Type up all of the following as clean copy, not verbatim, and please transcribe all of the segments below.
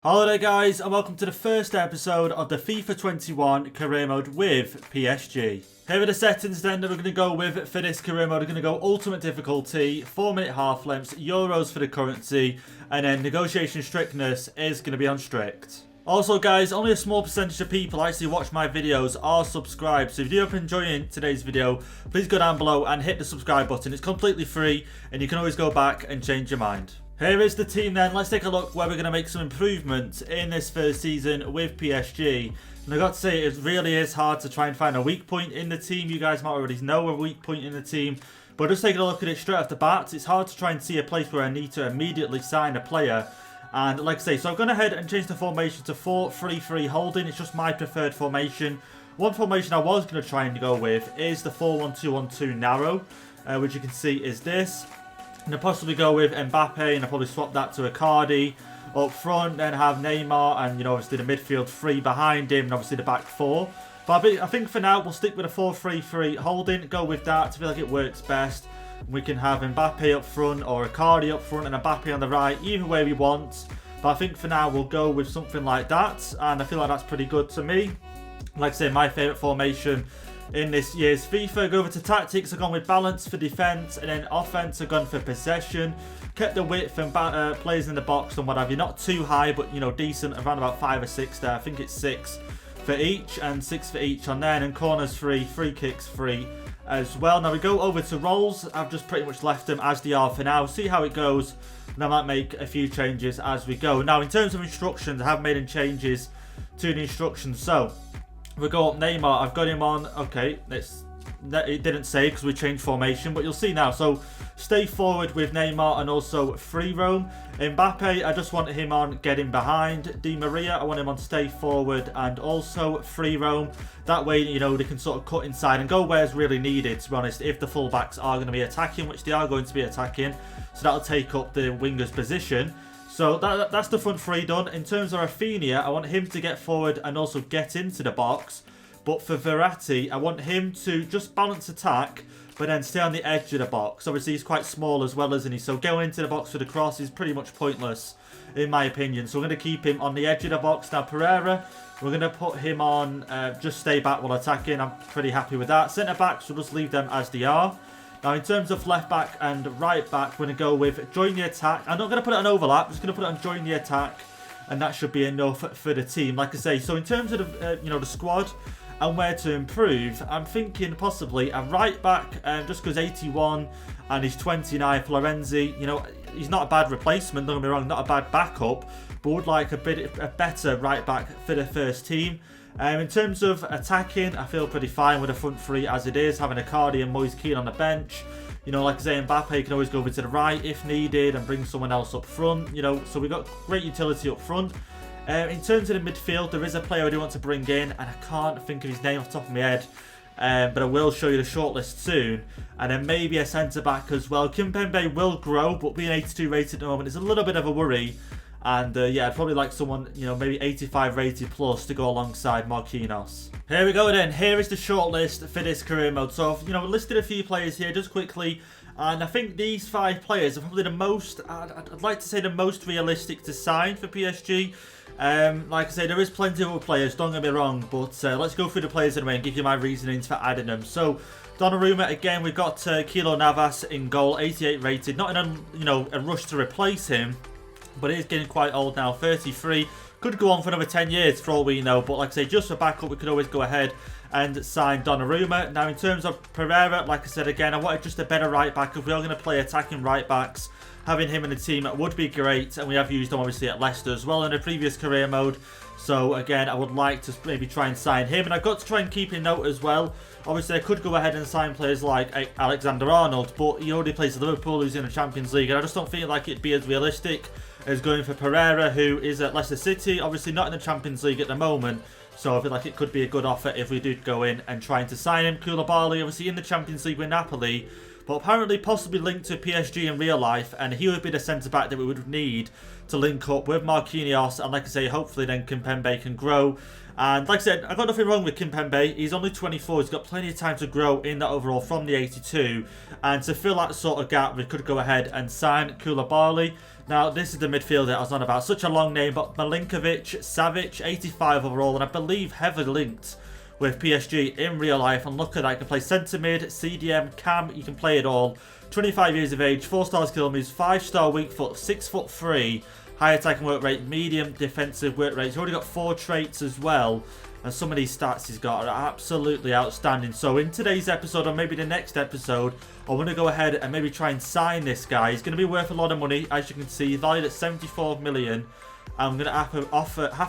Hello there guys, and welcome to the first episode of the FIFA 21 Career Mode with PSG. Here are the settings then that we're going to go with for this career mode. We're going to go ultimate difficulty, 4-minute half lengths, euros for the currency, and then negotiation strictness is going to be on strict. Also guys, only a small percentage of people actually watch my videos are subscribed, so if you do enjoy today's video, please go down below and hit the subscribe button. It's completely free and you can always go back and change your mind. Here is the team then. Let's take a look where we're going to make some improvements in this first season with PSG. And I've got to say, it really is hard to try and find a weak point in the team. You guys might already know a weak point in the team. But just taking a look at it straight off the bat, it's hard to try and see a place where I need to immediately sign a player. And like I say, so I've gone ahead and changed the formation to 4-3-3 holding. It's just my preferred formation. One formation I was going to try and go with is the 4-1-2-1-2 narrow, which you can see is this. And I'll possibly go with Mbappe, and I'll probably swap that to Ricardo up front, then have Neymar and, obviously the midfield three behind him, and obviously the back four. But I think for now we'll stick with a 4-3-3 holding, go with that. I feel like it works best. We can have Mbappe up front or Ricardo up front and Mbappe on the right, either way we want. But I think for now we'll go with something like that, and I feel like that's pretty good to me. Like I say, my favourite formation in this year's FIFA. Go over to tactics, I've gone with balance for defence, and then offence, I've gone for possession. Kept the width and players in the box and what have you, not too high, but decent, around about 5 or 6 there. I think it's 6 for each and 6 for each on there, and corners free kicks free as well. Now we go over to roles. I've just pretty much left them as they are for now. See how it goes, and I might make a few changes as we go. Now in terms of instructions, I have made changes to the instructions. So we go up Neymar, I've got him on, okay, it didn't say because we changed formation, but you'll see now. So stay forward with Neymar and also free roam. Mbappe, I just want him on getting behind. Di Maria, I want him on stay forward and also free roam. That way, they can sort of cut inside and go where it's really needed, to be honest, if the fullbacks are going to be attacking, which they are going to be attacking. So that'll take up the winger's position. So that's the front three done. In terms of Rafinha, I want him to get forward and also get into the box. But for Verratti, I want him to just balance attack, but then stay on the edge of the box. Obviously, he's quite small as well, isn't he? So going into the box for the cross is pretty much pointless, in my opinion. So we're going to keep him on the edge of the box. Now, Pereira, we're going to put him on just stay back while attacking. I'm pretty happy with that. Centre-backs, we'll just leave them as they are. Now, in terms of left back and right back, we're going to go with join the attack. I'm not going to put it on overlap. I'm just going to put it on join the attack, and that should be enough for the team. Like I say, so in terms of the squad and where to improve, I'm thinking possibly a right back, just because 81 and he's 29 for Renzy. He's not a bad replacement. Don't get me wrong, not a bad backup, but would like a better right back for the first team. In terms of attacking, I feel pretty fine with the front three as it is, having Icardi and Moise Kean on the bench. Like I say, Mbappe can always go over to the right if needed and bring someone else up front. So we've got great utility up front. In terms of the midfield, there is a player I do want to bring in, and I can't think of his name off the top of my head. But I will show you the shortlist soon. And then maybe a centre-back as well. Kimpembe will grow, but being 82 rated at the moment is a little bit of a worry. And yeah, I'd probably like someone, maybe 85 rated plus to go alongside Marquinhos. Here we go then. Here is the shortlist for this career mode. So I've, listed a few players here just quickly. And I think these 5 players are probably the most, I'd like to say the most realistic to sign for PSG. Like I say, there is plenty of other players, don't get me wrong. But let's go through the players anyway and give you my reasonings for adding them. So Donnarumma, again, we've got Keylor Navas in goal, 88 rated. Not in a rush to replace him, but he is getting quite old now, 33. Could go on for another 10 years for all we know. But like I say, just for backup, we could always go ahead and sign Donnarumma. Now, in terms of Pereira, like I said again, I wanted just a better right back. If we are going to play attacking right backs, having him in the team would be great. And we have used him, obviously, at Leicester as well in the previous career mode. So, again, I would like to maybe try and sign him. And I've got to try and keep a note as well. Obviously, I could go ahead and sign players like Alexander-Arnold, but he already plays for Liverpool, who's in the Champions League. And I just don't feel like it'd be as realistic as going for Pereira, who is at Leicester City. Obviously, not in the Champions League at the moment. So I feel like it could be a good offer if we do go in and trying to sign him. Koulibaly, obviously, in the Champions League with Napoli. but apparently possibly linked to PSG in real life, and he would be the centre-back that we would need to link up with Marquinhos, and like I say, hopefully then Kimpembe can grow. And like I said, I've got nothing wrong with Kimpembe. He's only 24. He's got plenty of time to grow in that overall from the 82. And to fill that sort of gap, we could go ahead and sign Koulibaly. Now, this is the midfielder I was on about. Such a long name, but Milinkovic-Savic, 85 overall, and I believe heavily linked with PSG in real life. And look at that, you can play centre mid, CDM, cam, you can play it all. 25 years of age, 4-star skill moves, 5-star weak foot, 6'3", high attacking work rate, medium defensive work rate. He's already got 4 traits as well. And some of these stats he's got are absolutely outstanding. So in today's episode, or maybe the next episode, I want to go ahead and maybe try and sign this guy. He's going to be worth a lot of money, as you can see, valued at 74 million. I'm going to have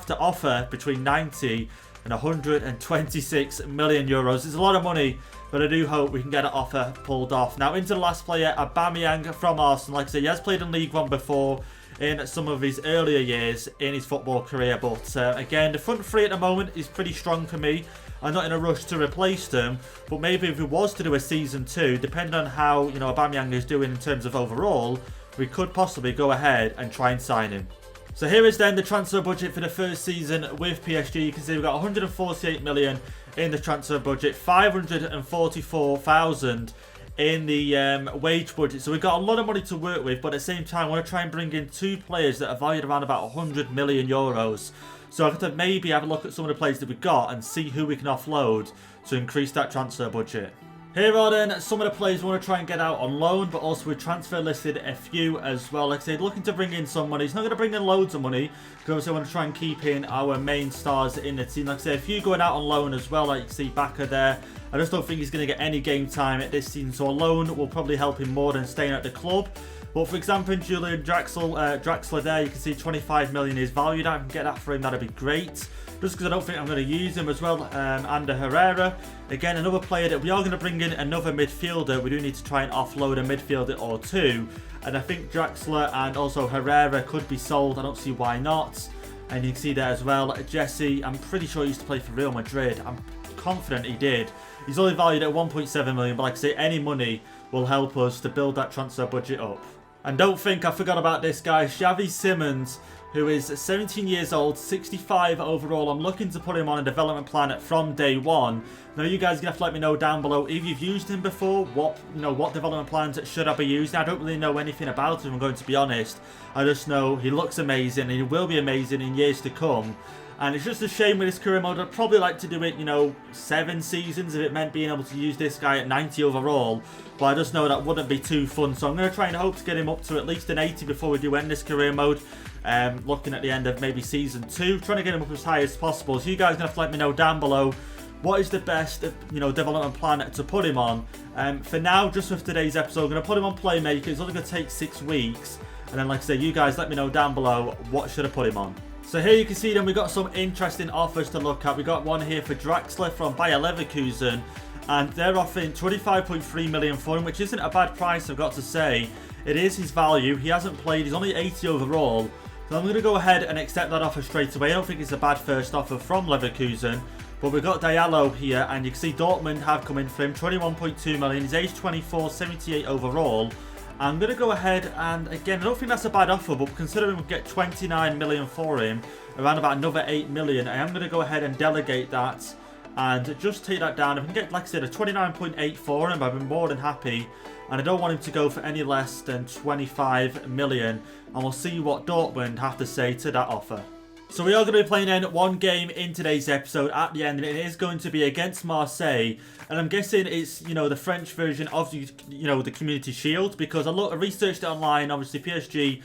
to offer between 90 and 126 million euros. It's a lot of money, but I do hope we can get an offer pulled off. Now into the last player, Aubameyang from Arsenal. Like I said, he has played in League One before in some of his earlier years in his football career, but again, the front three at the moment is pretty strong for me. I'm not in a rush to replace them, but maybe if we was to do a season 2, depending on how, you know, Aubameyang is doing in terms of overall, we could possibly go ahead and try and sign him. So here is then the transfer budget for the first season with PSG. You can see we've got 148 million in the transfer budget, 544,000 in the wage budget. So we've got a lot of money to work with, but at the same time, I want to try and bring in 2 players that are valued around about 100 million euros. So I have to maybe have a look at some of the players that we've got and see who we can offload to increase that transfer budget. Here are then some of the players we want to try and get out on loan, but also we've transfer listed a few as well. Like I said, looking to bring in some money. It's not going to bring in loads of money, because I want to try and keep in our main stars in the team. Like I said, a few going out on loan as well, like you see Baka there. I just don't think he's going to get any game time at this season, so a loan will probably help him more than staying at the club. But for example, Julian Draxler there, you can see 25 million is valued. I can get that for him, that'd be great. Just because I don't think I'm going to use him as well. Under Pereira, again, another player that we are going to bring in, another midfielder. We do need to try and offload a midfielder or 2. And I think Draxler and also Pereira could be sold. I don't see why not. And you can see there as well, Jesse, I'm pretty sure he used to play for Real Madrid. I'm confident he did. He's only valued at 1.7 million, but like I say, any money will help us to build that transfer budget up. And don't think I forgot about this guy, Xavi Simons, who is 17 years old, 65 overall. I'm looking to put him on a development plan from day one. Now you guys are gonna have to let me know down below if you've used him before. What development plans should I be using? I don't really know anything about him, I'm going to be honest. I just know he looks amazing and he will be amazing in years to come. And it's just a shame with this career mode. I'd probably like to do it, 7 seasons if it meant being able to use this guy at 90 overall. But I just know that wouldn't be too fun. So I'm going to try and hope to get him up to at least an 80 before we do end this career mode. Looking at the end of maybe season 2. Trying to get him up as high as possible. So you guys are going to have to let me know down below what is the best, development plan to put him on. For now, just with today's episode, I'm going to put him on Playmaker. It's only going to take 6 weeks. And then, like I say, you guys let me know down below what should I put him on. So here you can see then we've got some interesting offers to look at. We got one here for Draxler from Bayer Leverkusen, and they're offering 25.3 million for him, which isn't a bad price, I've got to say. It is his value. He hasn't played. He's only 80 overall. So I'm going to go ahead and accept that offer straight away. I don't think it's a bad first offer from Leverkusen. But we've got Diallo here, and you can see Dortmund have come in for him. 21.2 million. He's age 24, 78 overall. I'm going to go ahead and, again, I don't think that's a bad offer, but considering we get 29 million for him, around about another 8 million, I am going to go ahead and delegate that and just take that down. If we can get, like I said, a 29.8 for him, I've been more than happy. And I don't want him to go for any less than 25 million. And we'll see what Dortmund have to say to that offer. So we are going to be playing in one game in today's episode at the end, and it is going to be against Marseille. And I'm guessing it's, the French version of the, the Community Shield, because I researched it online. Obviously, PSG,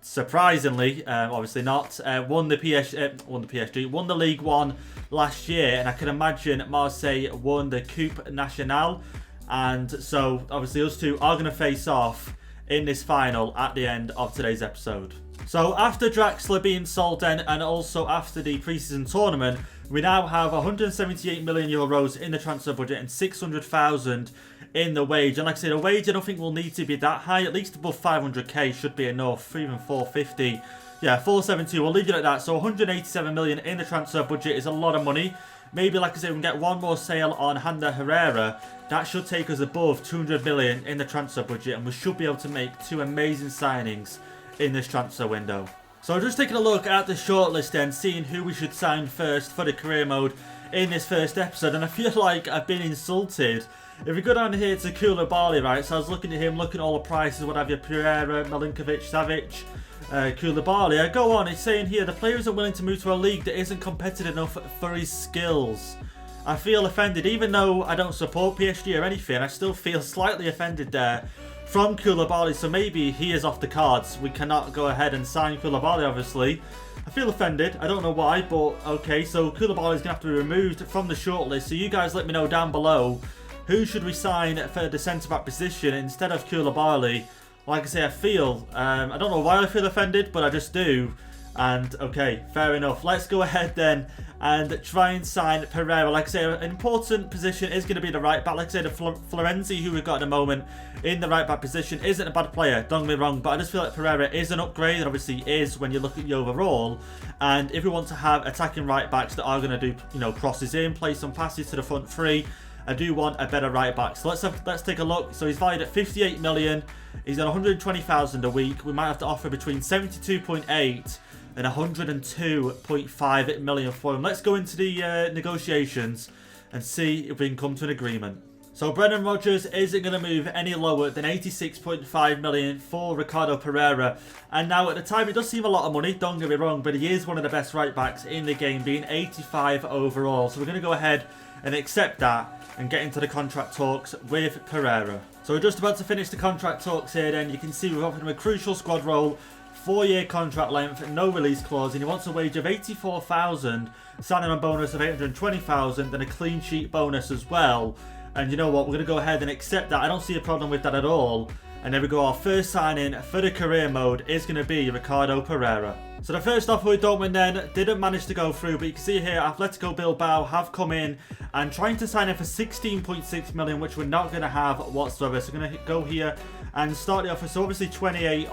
surprisingly, obviously not, won the League One last year, and I can imagine Marseille won the Coupe Nationale, and so obviously us two are going to face off in this final at the end of today's episode. So after Draxler being sold then, and also after the preseason tournament, we now have 178 million euros in the transfer budget and 600,000 in the wage. And like I said, a wage I don't think will need to be that high. At least above 500k should be enough, even 450 Yeah, 472. We'll leave it at that. So 187 million in the transfer budget is a lot of money. Maybe, like I said, we can get one more sale on Handa Pereira. That should take us above 200 million in the transfer budget, and we should be able to make two amazing signings in this transfer window. So just taking a look at the shortlist then, seeing who we should sign first for the career mode in this first episode, and I feel like I've been insulted. If we go down here to Koulibaly, right, so I was looking at him, looking at all the prices, what have you, Pereira, Milinkovic, Savic, Koulibaly. I go on, it's saying here, the player isn't willing to move to a league that isn't competitive enough for his skills. I feel offended, even though I don't support PSG or anything, I still feel slightly offended there from Koulibaly, so maybe he is off the cards. We cannot go ahead and sign Koulibaly, obviously. I feel offended, I don't know why, but okay, so Koulibaly is going to have to be removed from the shortlist, so you guys let me know down below, who should we sign for the centre-back position instead of Koulibaly? Like I say, I feel, I don't know why I feel offended, but I just do. And, okay, fair enough. Let's go ahead then and try and sign Pereira. Like I say, an important position is going to be the right back. Like I say, the Renzy, who we've got at the moment in the right back position, isn't a bad player, don't get me wrong, but I just feel like Pereira is an upgrade, and obviously is when you look at the overall. And if we want to have attacking right backs that are going to do, you know, crosses in, play some passes to the front three, I do want a better right back. So let's take a look. So he's valued at 58 million. He's on 120,000 a week. We might have to offer between 72.8 and 102.5 million for him. Let's go into the negotiations and see if we can come to an agreement. So Brendan Rodgers isn't going to move any lower than 86.5 million for Ricardo Pereira. And now at the time it does seem a lot of money, don't get me wrong, but he is one of the best right backs in the game, being 85 overall. So we're going to go ahead and accept that and get into the contract talks with Pereira. So we're just about to finish the contract talks here then. You can see we've offered him a crucial squad role, 4-year contract length, no release clause, and he wants a wage of 84,000, signing on bonus of 820,000, and a clean sheet bonus as well. And you know what, we're going to go ahead and accept that. I don't see a problem with that at all. And there we go, our first signing for the career mode is going to be Ricardo Pereira. So the first offer with Dortmund then didn't manage to go through, but you can see here Atletico Bilbao have come in and trying to sign him for 16.6 million, which we're not going to have whatsoever. So we're going to go here and start the offer. So obviously 28,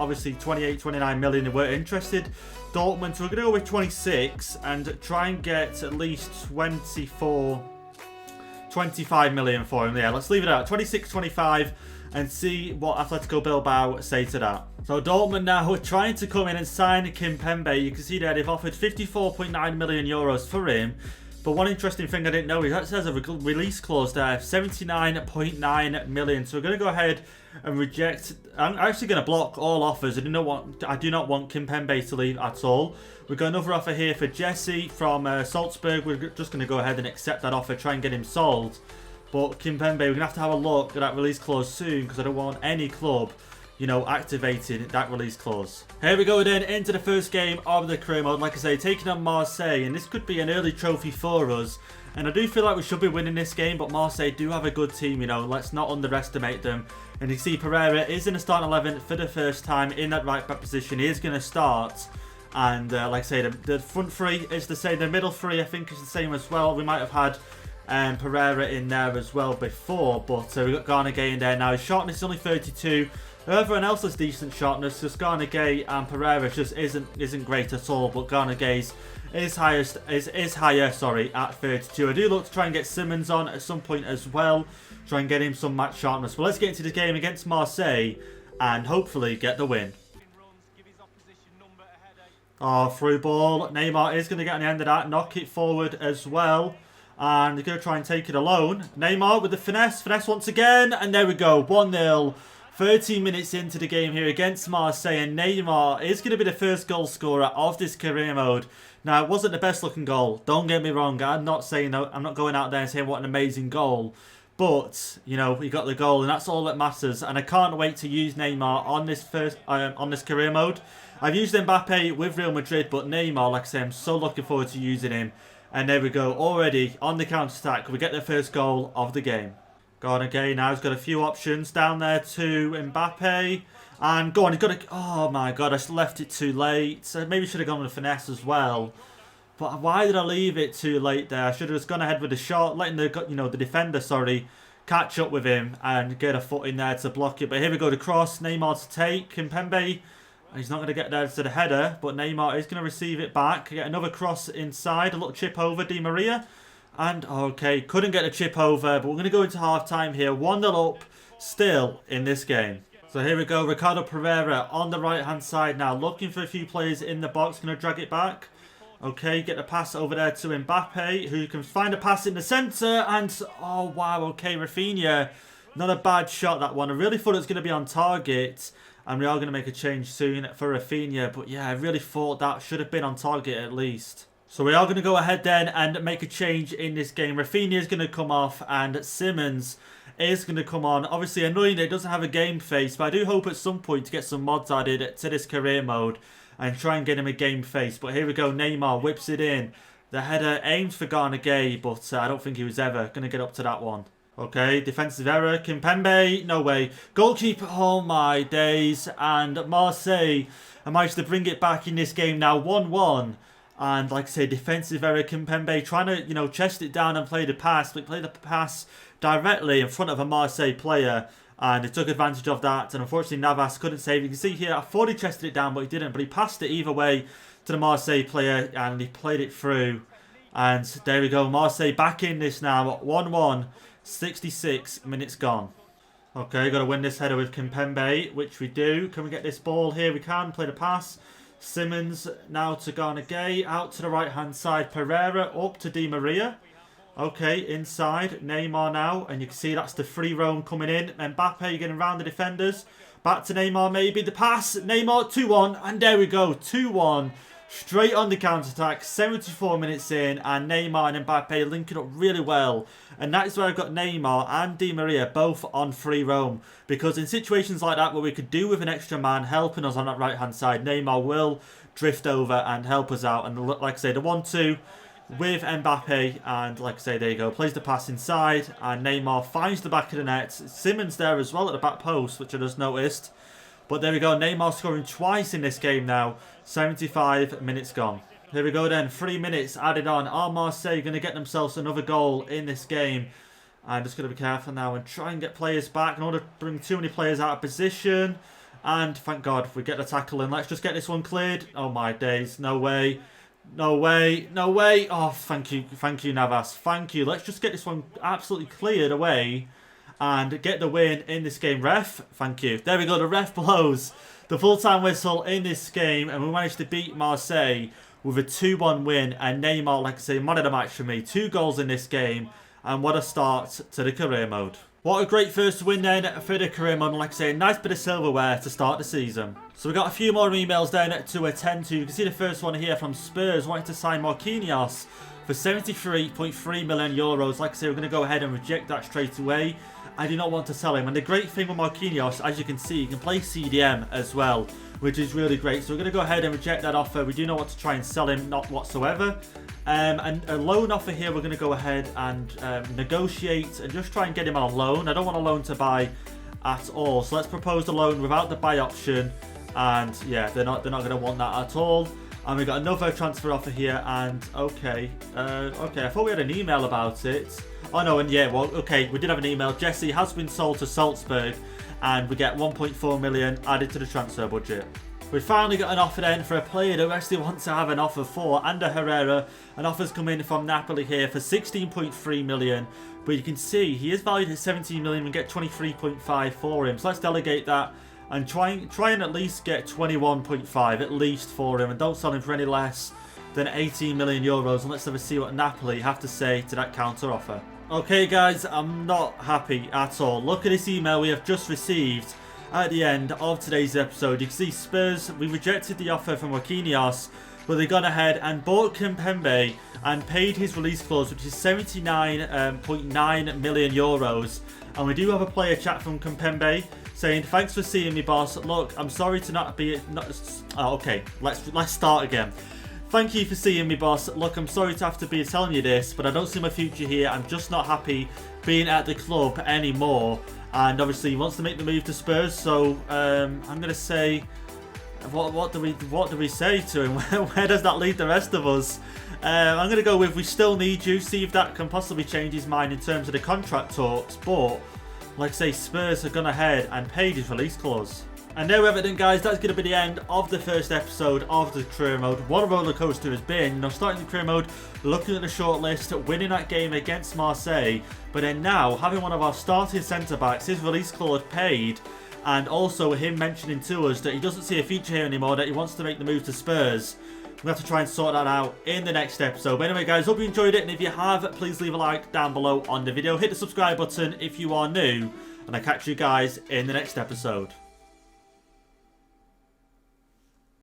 29 million if we're interested. Dortmund, so we're going to go with 26 and try and get at least 25 million for him. Yeah, let's leave it at 26, 25 and see what Atletico Bilbao say to that. So Dortmund now are trying to come in and sign Kimpembe. You can see there they've offered 54.9 million euros for him. But one interesting thing I didn't know is that says a release clause there, 79.9 million. So we're going to go ahead and reject. I'm actually going to block all offers. I do not want Kimpembe to leave at all. We've got another offer here for Jesse from Salzburg. We're just going to go ahead and accept that offer, try and get him sold. But Kimpembe, we're going to have a look at that release clause soon, because I don't want any club, you know, activating that release clause. Here we go then into the first game of the career mode. Like I say, taking on Marseille, and this could be an early trophy for us. And I do feel like we should be winning this game, but Marseille do have a good team, you know, let's not underestimate them. And you see Pereira is in the starting 11 for the first time in that right back position. He is going to start. And like I say, the front three is the same. The middle three I think is the same as well. We might have had Pereira in there as well before, but we've got Garnegay in there now. His sharpness is only 32. Everyone else has decent sharpness. Just Garnegay and Pereira just isn't great at all. But Garnegay's is higher at 32. I do look to try and get Simmons on at some point as well. Try and get him some match sharpness. But let's get into the game against Marseille and hopefully get the win. Oh, through ball. Neymar is going to get on the end of that. Knock it forward as well. And they're going to try and take it alone. Neymar with the finesse. Finesse once again. And there we go. 1-0. 13 minutes into the game here against Marseille. And Neymar is going to be the first goal scorer of this career mode. Now, it wasn't the best looking goal. Don't get me wrong. I'm not saying, I'm not going out there and saying what an amazing goal. But, you know, he got the goal. And that's all that matters. And I can't wait to use Neymar on this career mode. I've used Mbappe with Real Madrid. But Neymar, like I say, I'm so looking forward to using him. And there we go, already on the counter-attack. We get the first goal of the game. Gone again now. He's got a few options down there to Mbappe. And go on, he's got a... Oh my god, I left it too late. So maybe should have gone with finesse as well. But why did I leave it too late there? I should have just gone ahead with the shot, letting the defender, catch up with him and get a foot in there to block it. But here we go, the cross. Neymar to take. Kimpembe. He's not going to get there to the header, but Neymar is going to receive it back. Get another cross inside, a little chip over Di Maria. And, okay, couldn't get a chip over, but we're going to go into half-time here. 1-0 up still in this game. So here we go, Ricardo Pereira on the right-hand side now, looking for a few players in the box, going to drag it back. Okay, get the pass over there to Mbappe, who can find a pass in the centre, and, oh wow, okay, Rafinha, not a bad shot that one. I really thought it was going to be on target, and we are going to make a change soon for Rafinha, but yeah, I really thought that should have been on target at least. So we are going to go ahead then and make a change in this game. Rafinha is going to come off, and Simmons is going to come on. Obviously annoying that it doesn't have a game face, but I do hope at some point to get some mods added to this career mode and try and get him a game face. But here we go, Neymar whips it in. The header aimed for Gana Gay, but I don't think he was ever going to get up to that one. Okay, defensive error, Kimpembe, no way. Goalkeeper, oh my days. And Marseille managed to bring it back in this game now, 1-1. And like I say, defensive error, Kimpembe trying to, you know, chest it down and play the pass. But play the pass directly in front of a Marseille player. And he took advantage of that. And unfortunately, Navas couldn't save. You can see here, I thought he chested it down, but he didn't. But he passed it either way to the Marseille player. And he played it through. And there we go. Marseille back in this now. 1-1. 66 minutes gone. Okay, got to win this header with Kimpembe, which we do. Can we get this ball here? We can. Play the pass. Simmons now to Gana Gay, out to the right hand side, Pereira up to Di Maria. Okay, inside, Neymar now, and you can see that's the free roam coming in. Mbappe getting around the defenders, back to Neymar maybe, the pass, Neymar 2-1, and there we go, 2-1, straight on the counter-attack, 74 minutes in, and Neymar and Mbappe linking up really well. And that is where I've got Neymar and Di Maria both on free roam. Because in situations like that where we could do with an extra man helping us on that right-hand side, Neymar will drift over and help us out. And like I say, the 1-2 with Mbappe. And like I say, there you go. Plays the pass inside. And Neymar finds the back of the net. Simmons there as well at the back post, which I just noticed. But there we go. Neymar scoring twice in this game now. 75 minutes gone. Here we go then, 3 minutes added on. Are Marseille going to get themselves another goal in this game? I'm just going to be careful now and try and get players back in order to bring too many players out of position. And thank God we get the tackle in. Let's just get this one cleared. Oh my days, no way. No way, no way. Oh, thank you Navas, thank you. Let's just get this one absolutely cleared away and get the win in this game. Ref, thank you. There we go, the ref blows the full-time whistle in this game and we managed to beat Marseille with a 2-1 win, and Neymar, like I say, man of the match for me. 2 goals in this game, and what a start to the career mode. What a great first win then for the career mode, and like I say, a nice bit of silverware to start the season. So we got a few more emails then to attend to. You can see the first one here from Spurs wanting to sign Marquinhos for €73.3 million. Like I say, we're going to go ahead and reject that straight away. I do not want to sell him, and the great thing with Marquinhos, as you can see, you can play CDM as well, which is really great. So we're going to go ahead and reject that offer. We do not want to try and sell him, not whatsoever. And a loan offer here, we're going to go ahead and negotiate and just try and get him on loan. I don't want a loan to buy at all. So let's propose the loan without the buy option. And yeah, they're not going to want that at all. And we got another transfer offer here. And okay, I thought we had an email about it. Oh no, and yeah, well, okay, we did have an email. Jesse has been sold to Salzburg. And we get 1.4 million added to the transfer budget. We finally got an offer then for a player that we actually want to have an offer for, Ander Pereira. An offer's come in from Napoli here for 16.3 million. But you can see he is valued at 17 million and get 23.5 for him. So let's delegate that and try and at least get 21.5 at least for him. And don't sell him for any less than 18 million euros. And let's have a see what Napoli have to say to that counter offer. Okay guys, I'm not happy at all. Look at this email we have just received at the end of today's episode. You can see Spurs, we rejected the offer from Marquinhos, but they've gone ahead and bought Kimpembe and paid his release clause, which is 79.9 million euros. And we do have a player chat from Kimpembe saying, thanks for seeing me, boss. Look, I'm sorry to not be... okay, let's start again. Thank you for seeing me, boss. Look, I'm sorry to have to be telling you this, but I don't see my future here. I'm just not happy being at the club anymore. And obviously he wants to make the move to Spurs, so I'm going to say, what do we say to him? Where does that leave the rest of us? I'm going to go with, we still need you. See if that can possibly change his mind in terms of the contract talks. But like I say, Spurs have gone ahead and paid his release clause. And there we have it then, guys. That's going to be the end of the first episode of the career mode. What a roller coaster has been. You know, starting the career mode, looking at the shortlist, winning that game against Marseille, but then now having one of our starting centre-backs, his release clause paid, and also him mentioning to us that he doesn't see a future here anymore, that he wants to make the move to Spurs. We'll have to try and sort that out in the next episode. But anyway, guys, hope you enjoyed it. And if you have, please leave a like down below on the video. Hit the subscribe button if you are new. And I'll catch you guys in the next episode.